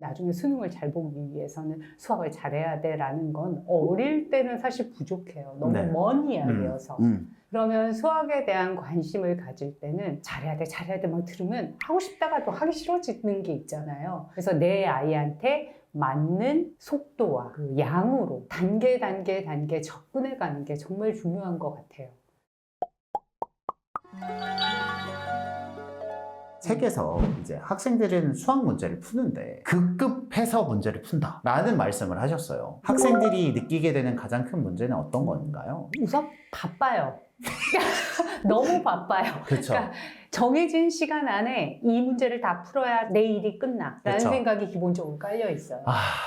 나중에 수능을 잘 보기 위해서는 수학을 잘해야 돼라는 건 어릴 때는 사실 부족해요. 너무 네. 먼 이야기여서. 그러면 수학에 대한 관심을 가질 때는 잘해야 돼, 잘해야 돼 막 들으면 하고 싶다가도 하기 싫어지는 게 있잖아요. 그래서 내 아이한테 맞는 속도와 그 양으로 단계 접근해 가는 게 정말 중요한 것 같아요. 책에서 이제 학생들은 수학 문제를 푸는데 급급해서 문제를 푼다라는 말씀을 하셨어요. 학생들이 느끼게 되는 가장 큰 문제는 어떤 건가요? 우선 바빠요. 너무 바빠요. 그렇죠. 그러니까 정해진 시간 안에 이 문제를 다 풀어야 내 일이 끝나라는 그렇죠. 생각이 기본적으로 깔려 있어요.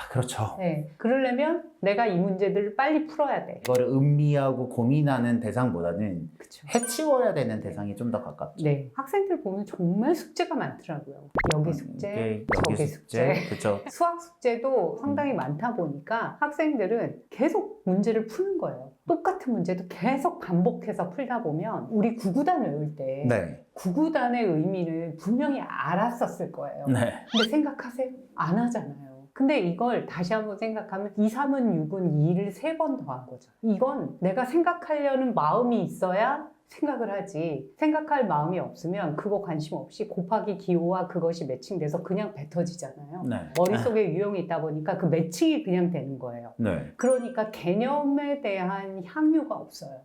그렇죠. 네, 그러려면 내가 이 문제들을 빨리 풀어야 돼. 이거를 음미하고 고민하는 대상보다는 그쵸. 해치워야 되는 대상이 좀 더 가깝죠. 네, 학생들 보면 정말 숙제가 많더라고요. 여기 숙제, 저기 숙제. 그렇죠. 수학 숙제도 상당히 많다 보니까 학생들은 계속 문제를 푸는 거예요. 똑같은 문제도 계속 반복해서 풀다 보면 우리 구구단 외울 때 네. 구구단의 의미를 분명히 알았었을 거예요. 네. 근데 생각하세요? 안 하잖아요. 근데 이걸 다시 한번 생각하면 2, 3은 6은 2를 3번 더한 거죠. 이건 내가 생각하려는 마음이 있어야 생각을 하지. 생각할 마음이 없으면 그거 관심 없이 곱하기 기호와 그것이 매칭돼서 그냥 뱉어지잖아요. 네. 머릿속에 유형이 있다 보니까 그 매칭이 그냥 되는 거예요. 네. 그러니까 개념에 대한 향유가 없어요.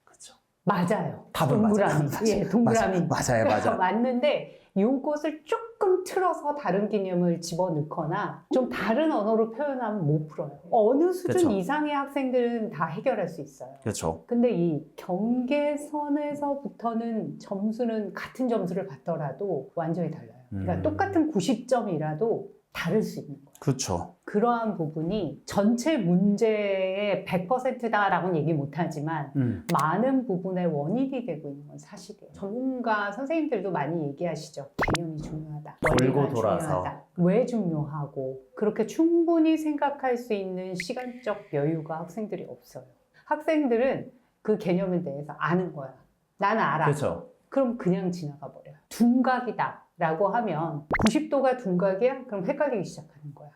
그렇죠. 맞아요. 답은 동그라미. 맞아요. 예, 동그라미. 맞아요. 맞는데 요것을 조금 틀어서 다른 개념을 집어넣거나 좀 다른 언어로 표현하면 못 풀어요. 어느 수준 그쵸. 이상의 학생들은 다 해결할 수 있어요. 그렇죠. 근데 이 경계선에서부터는 점수는 같은 점수를 받더라도 완전히 달라요. 그러니까 똑같은 90점이라도 다를 수 있는 거예요. 그렇죠. 그러한 부분이 전체 문제의 100%다라고는 얘기 못하지만 많은 부분의 원인이 되고 있는 건 사실이에요. 전문가 선생님들도 많이 얘기하시죠. 개념이 중요하다. 돌고 원리가 돌아서. 중요하다. 왜 중요하고 그렇게 충분히 생각할 수 있는 시간적 여유가 학생들이 없어요. 학생들은 그 개념에 대해서 아는 거야. 나는 알아. 그렇죠. 그럼 그냥 지나가 버려요. 둔각이다 라고 하면 90도가 둔각이야? 그럼 헷갈리기 시작하는 거야.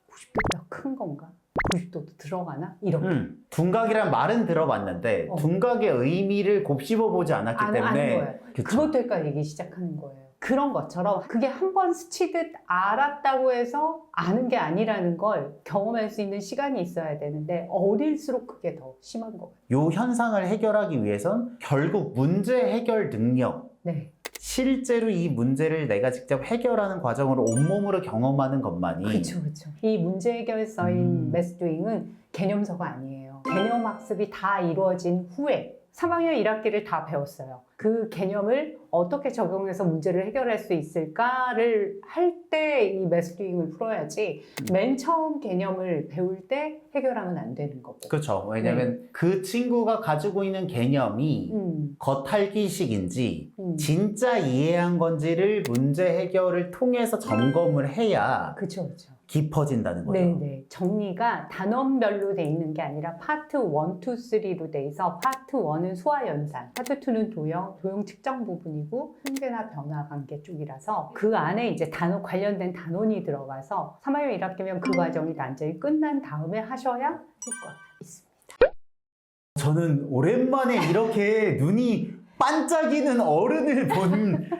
90도보다 큰 건가? 90도도 들어가나? 이렇게. 둔각이란 말은 들어봤는데 둔각의 의미를 곱씹어 보지 않았기 아는 때문에 거예요. 그쵸. 그것도 헷갈리기 시작하는 거예요. 그런 것처럼 그게 한 번 스치듯 알았다고 해서 아는 게 아니라는 걸 경험할 수 있는 시간이 있어야 되는데 어릴수록 그게 더 심한 거예요. 요 현상을 해결하기 위해선 결국 문제 해결 능력, 네. 실제로 이 문제를 내가 직접 해결하는 과정으로 온몸으로 경험하는 것만이 그렇죠. 이 문제 해결서인 매스도잉은 개념서가 아니에요. 개념 학습이 다 이루어진 후에 3학년 1학기를 다 배웠어요. 그 개념을 어떻게 적용해서 문제를 해결할 수 있을까를 할 때 이 매스도잉을 풀어야지 맨 처음 개념을 배울 때 해결하면 안 되는 거고. 그렇죠. 왜냐면 그 친구가 가지고 있는 개념이 겉핥기식인지 진짜 이해한 건지를 문제 해결을 통해서 점검을 해야 그렇죠. 깊어진다는 거죠. 네네. 정리가 단원별로 돼 있는 게 아니라 파트 1, 2, 3로 돼 있어 파트 1은 소화연산, 파트 2는 도형 측정 부분이고 통계나 변화 관계 쪽이라서 그 안에 이제 관련된 단원이 들어가서 3학년 1학기면 그 과정이 완전히 끝난 다음에 하셔야 효과가 있습니다. 저는 오랜만에 이렇게 눈이 반짝이는 어른을 본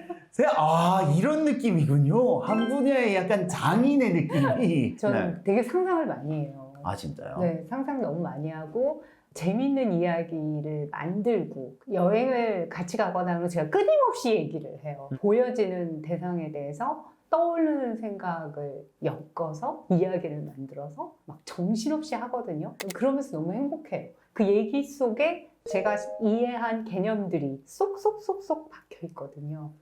이런 느낌이군요. 한 분야의 약간 장인의 느낌이. 저는 되게 상상을 많이 해요. 아, 진짜요? 네, 상상 너무 많이 하고 재밌는 이야기를 만들고 여행을 같이 가거나 하면 제가 끊임없이 얘기를 해요. 보여지는 대상에 대해서 떠오르는 생각을 엮어서 이야기를 만들어서 막 정신없이 하거든요. 그러면서 너무 행복해요. 그 얘기 속에 제가 이해한 개념들이 쏙쏙쏙쏙 박혀 있거든요.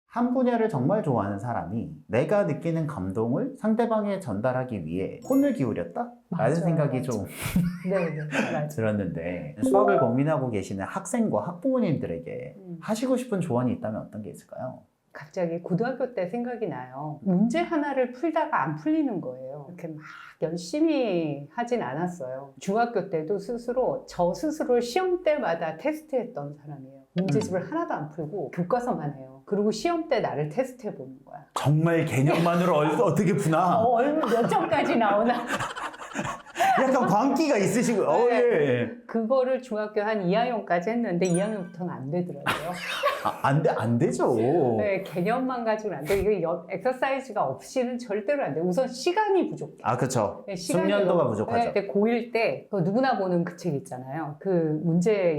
한 분야를 정말 좋아하는 사람이 내가 느끼는 감동을 상대방에 전달하기 위해 혼을 기울였다? 라는 생각이 좀 들었는데 수학을 고민하고 계시는 학생과 학부모님들에게 하시고 싶은 조언이 있다면 어떤 게 있을까요? 갑자기 고등학교 때 생각이 나요. 문제 하나를 풀다가 안 풀리는 거예요. 이렇게 막 열심히 하진 않았어요. 중학교 때도 저 스스로 시험 때마다 테스트했던 사람이에요. 문제집을 하나도 안 풀고 교과서만 해요. 그리고 시험 때 나를 테스트해 보는 거야. 정말 개념만으로 어떻게 푸나? 몇 점까지 나오나? 약간 광기가 있으시고, 예. 그거를 중학교 한 2학년까지 했는데 2학년부터는 안 되더라고요. 안 되죠. 네, 개념만 가지고는 안 돼. 이거 엑서사이즈가 없이는 절대로 안 돼. 우선 시간이 부족해. 그쵸. 네, 숙련도가 부족하죠. 네, 고1 때 누구나 보는 그 책 있잖아요. 그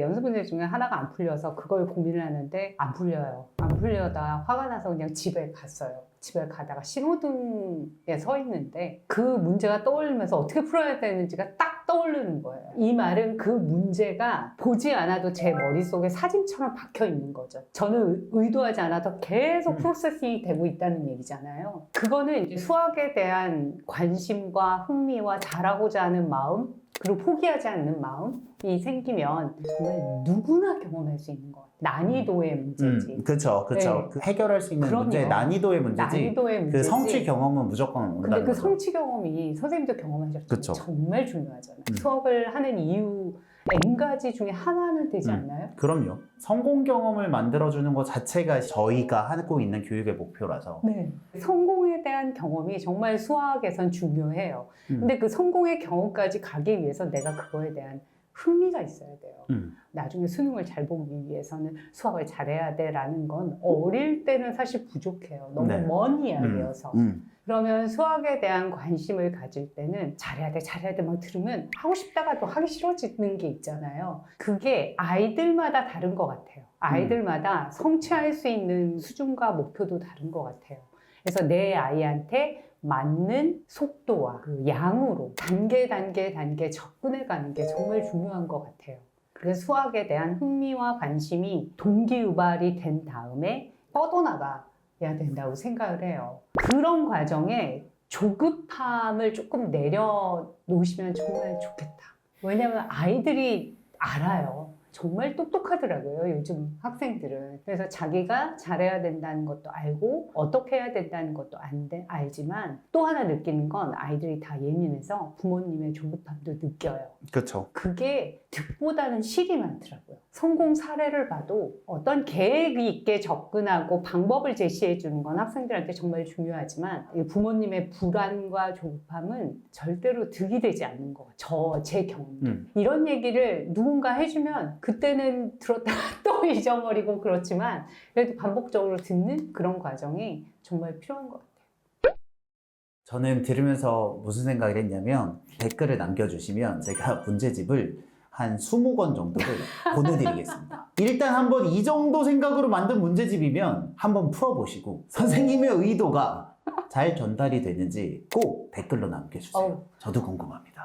연습 문제 중에 하나가 안 풀려서 그걸 고민을 하는데 안 풀려요. 안 풀려다 화가 나서 그냥 집에 갔어요. 집에 가다가 신호등에 서 있는데 그 문제가 떠올리면서 어떻게 풀어야 되는지가 딱 떠오르는 거예요. 이 말은 그 문제가 보지 않아도 제 머릿속에 사진처럼 박혀 있는 거죠. 저는 의도하지 않아도 계속 프로세싱이 되고 있다는 얘기잖아요. 그거는 이제 수학에 대한 관심과 흥미와 잘하고자 하는 마음, 그리고 포기하지 않는 마음이 생기면 정말 누구나 경험할 수 있는 것 같아요. 난이도의 문제지. 그쵸. 네. 그 해결할 수 있는 그럼요. 문제, 난이도의 문제지. 난이도의 문제지. 그 성취 경험은 무조건 온다는 근데 그 거죠. 성취 경험이 선생님도 경험하셨지만 그쵸. 정말 중요하잖아요. 수업을 하는 이유 N가지 중에 하나는 되지 않나요? 그럼요. 성공 경험을 만들어주는 것 자체가 저희가 하고 있는 교육의 목표라서. 네. 성공에 대한 경험이 정말 수학에선 중요해요. 근데 그 성공의 경험까지 가기 위해서 내가 그거에 대한 흥미가 있어야 돼요. 나중에 수능을 잘 보기 위해서는 수학을 잘해야 돼라는 건 어릴 때는 사실 부족해요. 너무 네. 먼 이야기여서. 그러면 수학에 대한 관심을 가질 때는 잘해야 돼 막 들으면 하고 싶다가도 하기 싫어지는 게 있잖아요. 그게 아이들마다 다른 것 같아요. 아이들마다 성취할 수 있는 수준과 목표도 다른 것 같아요. 그래서 내 아이한테 맞는 속도와 그 양으로 단계 접근해 가는 게 정말 중요한 것 같아요. 그래서 수학에 대한 흥미와 관심이 동기유발이 된 다음에 뻗어나가야 된다고 생각을 해요. 그런 과정에 조급함을 조금 내려놓으시면 정말 좋겠다. 왜냐하면 아이들이 알아요. 정말 똑똑하더라고요, 요즘 학생들은. 그래서 자기가 잘해야 된다는 것도 알고 어떻게 해야 된다는 것도 알지만 또 하나 느끼는 건 아이들이 다 예민해서 부모님의 조급함도 느껴요. 그렇죠. 그게 득보다는 실이 많더라고요. 성공 사례를 봐도 어떤 계획 있게 접근하고 방법을 제시해 주는 건 학생들한테 정말 중요하지만 부모님의 불안과 조급함은 절대로 득이 되지 않는 것 같아요. 제 경험도. 이런 얘기를 누군가 해주면 그때는 들었다가 또 잊어버리고 그렇지만 그래도 반복적으로 듣는 그런 과정이 정말 필요한 것 같아요. 저는 들으면서 무슨 생각을 했냐면 댓글을 남겨주시면 제가 문제집을 한 20권 정도를 보내드리겠습니다. 일단 한번 이 정도 생각으로 만든 문제집이면 한번 풀어보시고 선생님의 의도가 잘 전달이 되는지 꼭 댓글로 남겨주세요. 저도 궁금합니다.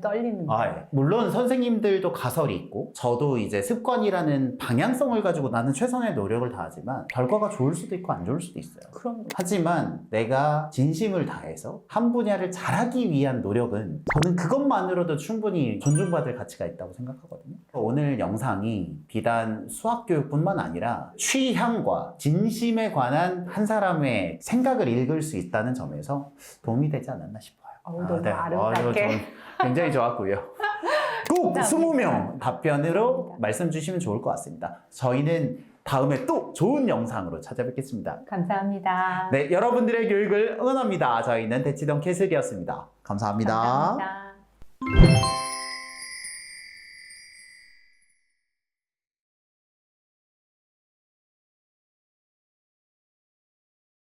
떨리는 예. 물론 선생님들도 가설이 있고 저도 이제 습관이라는 방향성을 가지고 나는 최선의 노력을 다하지만 결과가 좋을 수도 있고 안 좋을 수도 있어요. 그럼 하지만 내가 진심을 다해서 한 분야를 잘하기 위한 노력은 저는 그것만으로도 충분히 존중받을 가치가 있다고 생각하거든요. 오늘 영상이 비단 수학교육뿐만 아니라 취향과 진심에 관한 한 사람의 생각을 읽을 수 있다는 점에서 도움이 되지 않았나 싶어요. 너무 아름답게. 저는 굉장히 좋았고요. 꼭 감사합니다. 20명 답변으로 말씀 주시면 좋을 것 같습니다. 저희는 다음에 또 좋은 영상으로 찾아뵙겠습니다. 감사합니다. 네, 여러분들의 교육을 응원합니다. 저희는 대치동 캐슬이었습니다. 감사합니다. 감사합니다.